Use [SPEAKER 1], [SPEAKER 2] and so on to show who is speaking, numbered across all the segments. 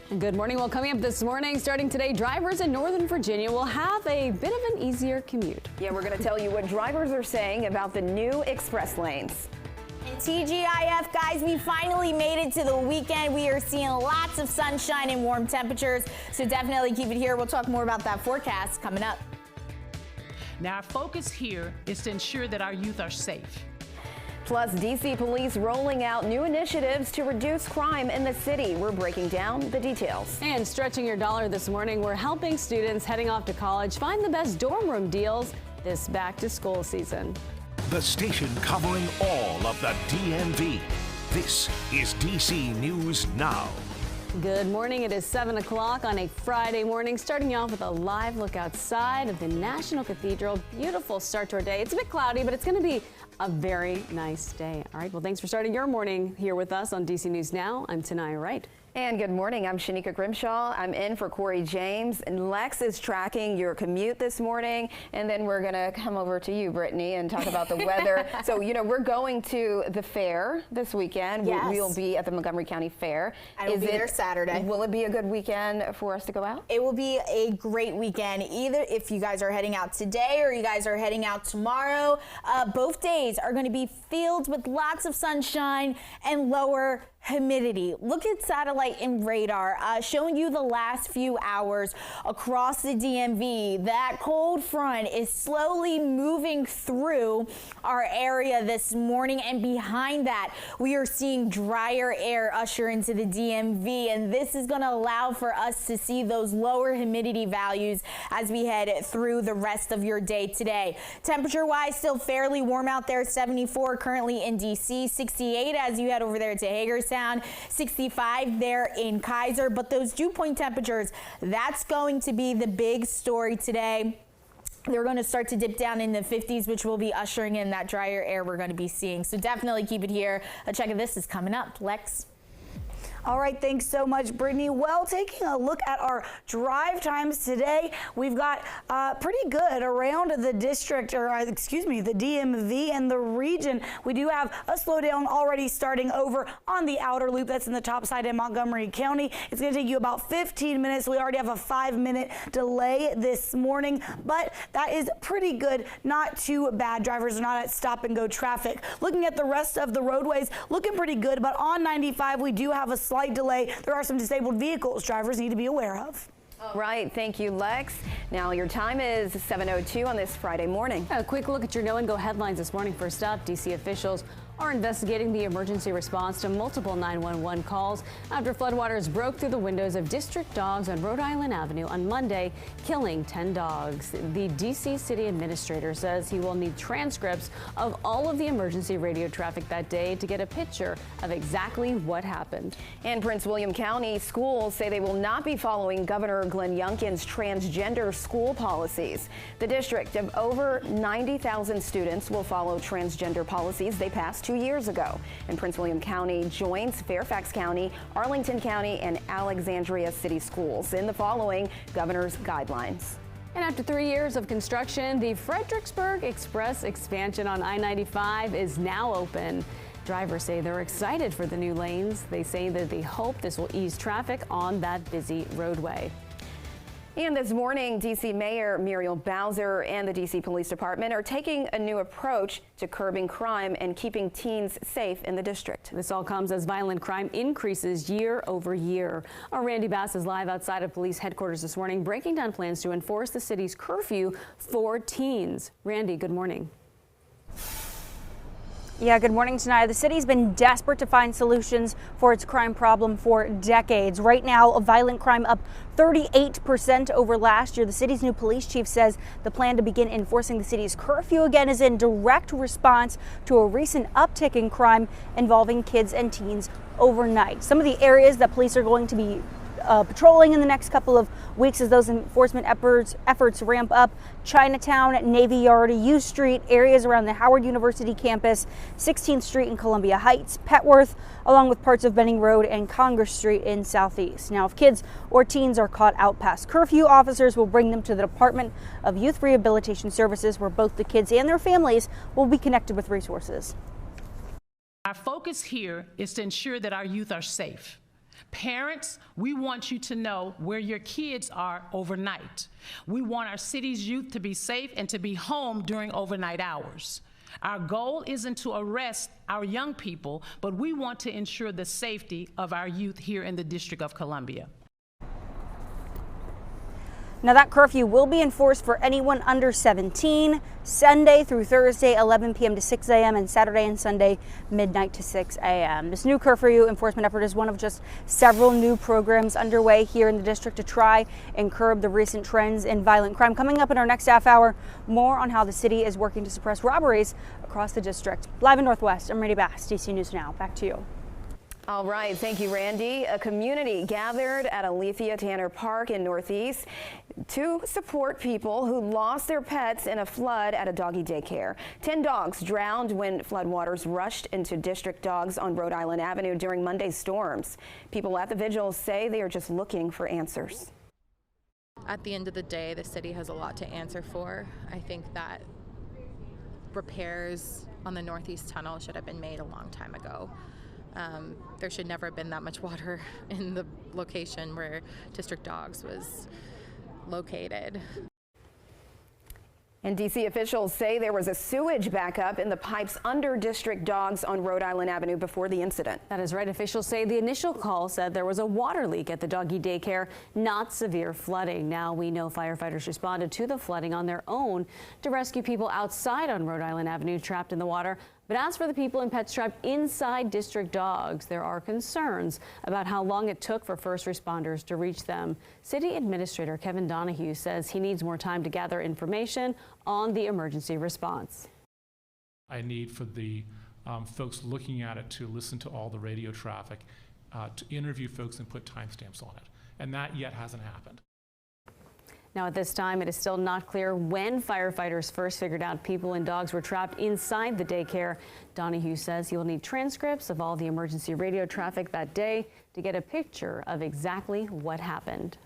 [SPEAKER 1] Good morning. Well, coming up this morning, starting today, drivers in Northern Virginia will have a bit of an easier commute.
[SPEAKER 2] Yeah, we're going to tell you what drivers are saying about the new express lanes.
[SPEAKER 3] And TGIF, guys, we finally made it to the weekend. We are seeing lots of sunshine and warm temperatures, so definitely keep it here. We'll talk more about that forecast coming up.
[SPEAKER 4] Now, our focus here is to ensure that our youth are safe.
[SPEAKER 2] Plus, D.C. police rolling out new initiatives to reduce crime in the city. We're breaking down the details.
[SPEAKER 1] And stretching your dollar this morning, we're helping students heading off to college find the best dorm room deals this back-to-school season.
[SPEAKER 5] The station covering all of the DMV. This is DC News Now.
[SPEAKER 1] Good morning. It is 7 o'clock on a Friday morning, starting you off with a live look outside of the National Cathedral. Beautiful start to our day. It's a bit cloudy, but it's going to be a very nice day. All right. Well, thanks for starting your morning here with us on DC News Now. I'm Tanaya Wright.
[SPEAKER 2] And good morning. I'm Shanika Grimshaw. I'm in for Corey James. And Lex is tracking your commute this morning. And then we're going to come over to you, Brittany, and talk about the weather. So, you know, we're going to the fair this weekend.
[SPEAKER 3] Yes.
[SPEAKER 2] We'll be at the Montgomery County Fair.
[SPEAKER 3] I will be there Saturday.
[SPEAKER 2] Will it be a good weekend for us to go out?
[SPEAKER 3] It will be a great weekend, either if you guys are heading out today or you guys are heading out tomorrow. Both days are going to be filled with lots of sunshine and lower humidity. Look at satellite and radar showing you the last few hours across the DMV. That cold front is slowly moving through our area this morning, and behind that we are seeing drier air usher into the DMV, and this is going to allow for us to see those lower humidity values as we head through the rest of your day today. Temperature wise, still fairly warm out there. 74 currently in DC, 68 as you head over there to Hagerstown, 65 there in Kaiser. But those dew point temperatures, that's going to be the big story today. They're going to start to dip down in the 50s, which will be ushering in that drier air we're going to be seeing. So definitely keep it here. A check of this is coming up. Lex.
[SPEAKER 6] All right, thanks so much, Brittany. Well, taking a look at our drive times today, we've got pretty good around the district, or excuse me, the DMV and the region. We do have a slowdown already starting over on the outer loop that's in the top side in Montgomery County. It's going to take you about 15 minutes. We already have a 5-minute delay this morning, but that is pretty good. Not too bad. Drivers are not at stop and go traffic. Looking at the rest of the roadways, looking pretty good, but on 95, we do have a slight delay. There are some disabled vehicles drivers need to be aware of.
[SPEAKER 2] Right. Thank you, Lex. Now your time is 7:02 on this Friday morning.
[SPEAKER 1] A quick look at your Know and Go headlines this morning. First up, DC officials are investigating the emergency response to multiple 911 calls after floodwaters broke through the windows of District Dogs on Rhode Island Avenue on Monday, killing 10 dogs. The DC city administrator says he will need transcripts of all of the emergency radio traffic that day to get a picture of exactly what happened.
[SPEAKER 2] In Prince William County, schools say they will not be following Governor Glenn Youngkin's transgender school policies. The district of over 90,000 students will follow transgender policies they passed 2 years ago. And Prince William County joins Fairfax County, Arlington County, and Alexandria City Schools in the following governor's guidelines.
[SPEAKER 1] And after 3 years of construction, the Fredericksburg Express expansion on I-95 is now open. Drivers say they're excited for the new lanes. They say that they hope this will ease traffic on that busy roadway.
[SPEAKER 2] And this morning, D.C. Mayor Muriel Bowser and the D.C. Police Department are taking a new approach to curbing crime and keeping teens safe in the district.
[SPEAKER 1] This all comes as violent crime increases year over year. Our Randy Bass is live outside of police headquarters this morning, breaking down plans to enforce the city's curfew for teens. Randy, good morning.
[SPEAKER 7] Yeah, good morning tonight. The city's been desperate to find solutions for its crime problem for decades. Right now, violent crime up 38% over last year. The city's new police chief says the plan to begin enforcing the city's curfew again is in direct response to a recent uptick in crime involving kids and teens overnight. Some of the areas that police are going to be patrolling in the next couple of weeks as those enforcement efforts ramp up: Chinatown, Navy Yard, U Street, areas around the Howard University campus, 16th Street in Columbia Heights, Petworth, along with parts of Benning Road and Congress Street in Southeast. Now, if kids or teens are caught out past curfew, officers will bring them to the Department of Youth Rehabilitation Services, where both the kids and their families will be connected with resources.
[SPEAKER 4] Our focus here is to ensure that our youth are safe, Parents, we want you to know where your kids are overnight. We want our city's youth to be safe and to be home during overnight hours. Our goal isn't to arrest our young people, but we want to ensure the safety of our youth here in the District of Columbia.
[SPEAKER 7] Now that curfew will be enforced for anyone under 17, Sunday through Thursday, 11 p.m. to 6 a.m. and Saturday and Sunday, midnight to 6 a.m. This new curfew enforcement effort is one of just several new programs underway here in the district to try and curb the recent trends in violent crime. Coming up in our next half hour, more on how the city is working to suppress robberies across the district. Live in Northwest, I'm Randy Bass, DC News Now. Back to you.
[SPEAKER 2] All right, thank you, Randy. A community gathered at Alethea Tanner Park in Northeast to support people who lost their pets in a flood at a doggy daycare. 10 dogs drowned when floodwaters rushed into District Dogs on Rhode Island Avenue during Monday's storms. People at the vigil say they are just looking for answers.
[SPEAKER 8] At the end of the day, the city has a lot to answer for. I think that repairs on the Northeast Tunnel should have been made a long time ago. There should never have been that much water in the location where District Dogs was located.
[SPEAKER 2] And D.C. officials say there was a sewage backup in the pipes under District Dogs on Rhode Island Avenue before the incident.
[SPEAKER 1] That is right. Officials say the initial call said there was a water leak at the doggy daycare, not severe flooding. Now we know firefighters responded to the flooding on their own to rescue people outside on Rhode Island Avenue trapped in the water. But as for the people and pets trapped inside District Dogs, there are concerns about how long it took for first responders to reach them. City Administrator Kevin Donahue says he needs more time to gather information on the emergency response.
[SPEAKER 9] I need for the folks looking at it to listen to all the radio traffic, to interview folks and put timestamps on it. And that yet hasn't happened.
[SPEAKER 1] Now, at this time, it is still not clear when firefighters first figured out people and dogs were trapped inside the daycare. Donahue says he will need transcripts of all the emergency radio traffic that day to get a picture of exactly what happened.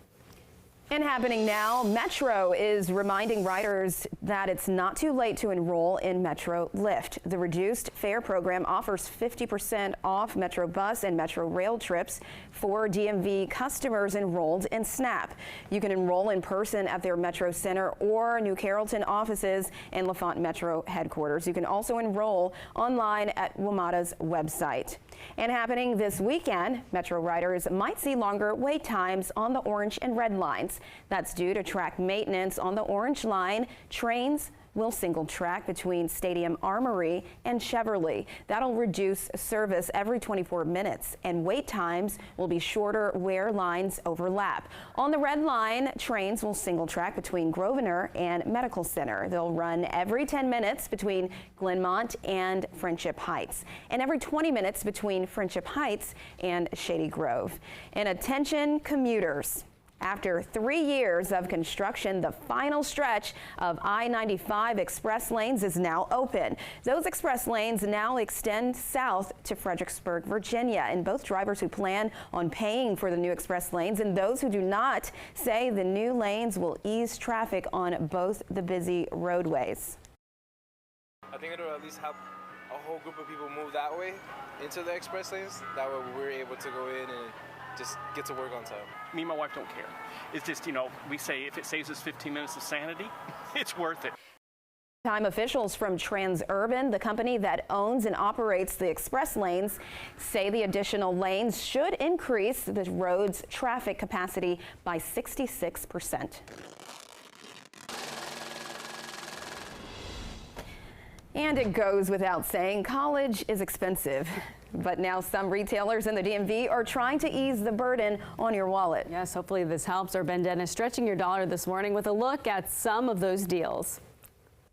[SPEAKER 2] And happening now, Metro is reminding riders that it's not too late to enroll in Metro Lift. The reduced fare program offers 50% off Metro bus and Metro rail trips for DMV customers enrolled in SNAP. You can enroll in person at their Metro Center or New Carrollton offices and LaFont Metro headquarters. You can also enroll online at WMATA's website. And happening this weekend, Metro riders might see longer wait times on the orange and red lines. That's due to track maintenance on the orange line. Trains will single track between Stadium Armory and Cheverly. That'll reduce service every 24 minutes, and wait times will be shorter where lines overlap. On the red line, trains will single track between Grosvenor and Medical Center. They'll run every 10 minutes between Glenmont and Friendship Heights, and every 20 minutes between Friendship Heights and Shady Grove. And attention commuters. After 3 years of construction, the final stretch of I-95 express lanes is now open. Those express lanes now extend south to Fredericksburg, Virginia, and both drivers who plan on paying for the new express lanes and those who do not say the new lanes will ease traffic on both the busy roadways.
[SPEAKER 10] I think it'll at least help a whole group of people move that way into the express lanes. That way we're able to go in and just get to work on time.
[SPEAKER 11] Me and my wife don't care. It's just, you know, we say if it saves us 15 minutes of sanity, it's worth it.
[SPEAKER 2] Time officials from Transurban, the company that owns and operates the express lanes, say the additional lanes should increase the road's traffic capacity by 66%. And it goes without saying, college is expensive. But now some retailers in the DMV are trying to ease the burden on your wallet.
[SPEAKER 1] Yes, hopefully this helps. Our Ben Dennis stretching your dollar this morning with a look at some of those deals.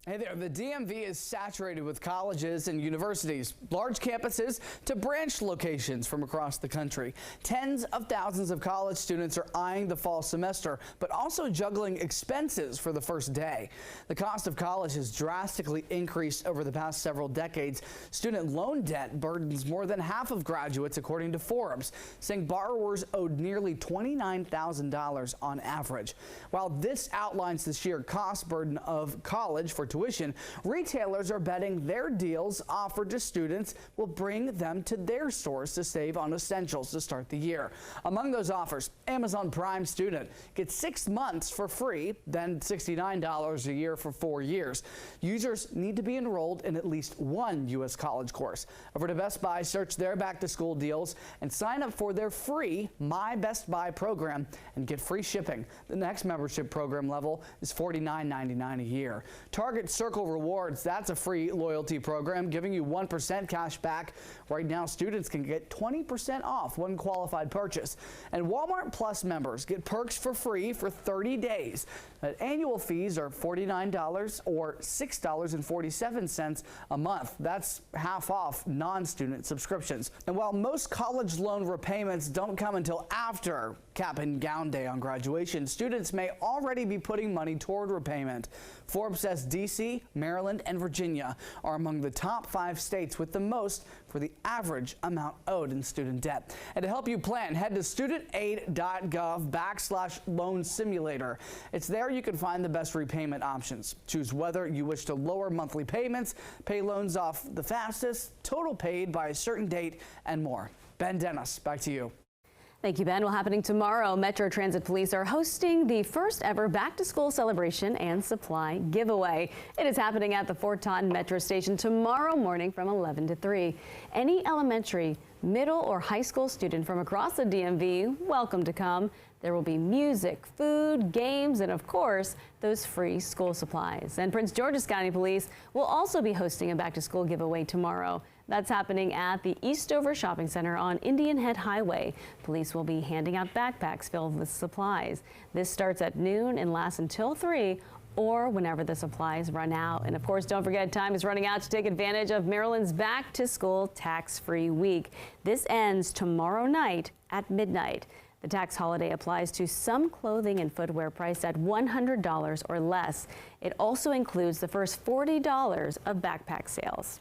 [SPEAKER 12] Hey there, the DMV is saturated with colleges and universities, large campuses to branch locations from across the country. Tens of thousands of college students are eyeing the fall semester, but also juggling expenses for the first day. The cost of college has drastically increased over the past several decades. Student loan debt burdens more than half of graduates, according to Forbes, saying borrowers owed nearly $29,000 on average. While this outlines the sheer cost burden of college for tuition tuition, retailers are betting their deals offered to students will bring them to their stores to save on essentials to start the year. Among those offers, Amazon Prime student gets 6 months for free, then $69 a year for 4 years. Users need to be enrolled in at least one U.S. college course. Over to Best Buy, search their back-to-school deals and sign up for their free My Best Buy program and get free shipping. The next membership program level is $49.99 a year. Target Circle Rewards, that's a free loyalty program giving you 1% cash back. Right now, students can get 20% off one qualified purchase. And Walmart Plus members get perks for free for 30 days. Annual fees are $49 or $6.47 a month. That's half off non-student subscriptions. And while most college loan repayments don't come until after cap and gown day on graduation, students may already be putting money toward repayment. Forbes says D.C., Maryland, and Virginia are among the top 5 states with the most for the average amount owed in student debt. And to help you plan, head to studentaid.gov/loan simulator. It's there you can find the best repayment options. Choose whether you wish to lower monthly payments, pay loans off the fastest, total paid by a certain date, and more. Ben Dennis, back to you.
[SPEAKER 1] Thank you, Ben. Well, happening tomorrow, Metro Transit Police are hosting the first ever back-to-school celebration and supply giveaway. It is happening at the Fort Taunton Metro Station tomorrow morning from 11 to 3. Any elementary, middle, or high school student from across the DMV, welcome to come. There will be music, food, games, and of course, those free school supplies. And Prince George's County Police will also be hosting a back-to-school giveaway tomorrow. That's happening at the Eastover Shopping Center on Indian Head Highway. Police will be handing out backpacks filled with supplies. This starts at noon and lasts until 3 or whenever the supplies run out. And of course, don't forget, time is running out to take advantage of Maryland's back-to-school tax-free week. This ends tomorrow night at midnight. The tax holiday applies to some clothing and footwear priced at $100 or less. It also includes the first $40 of backpack sales.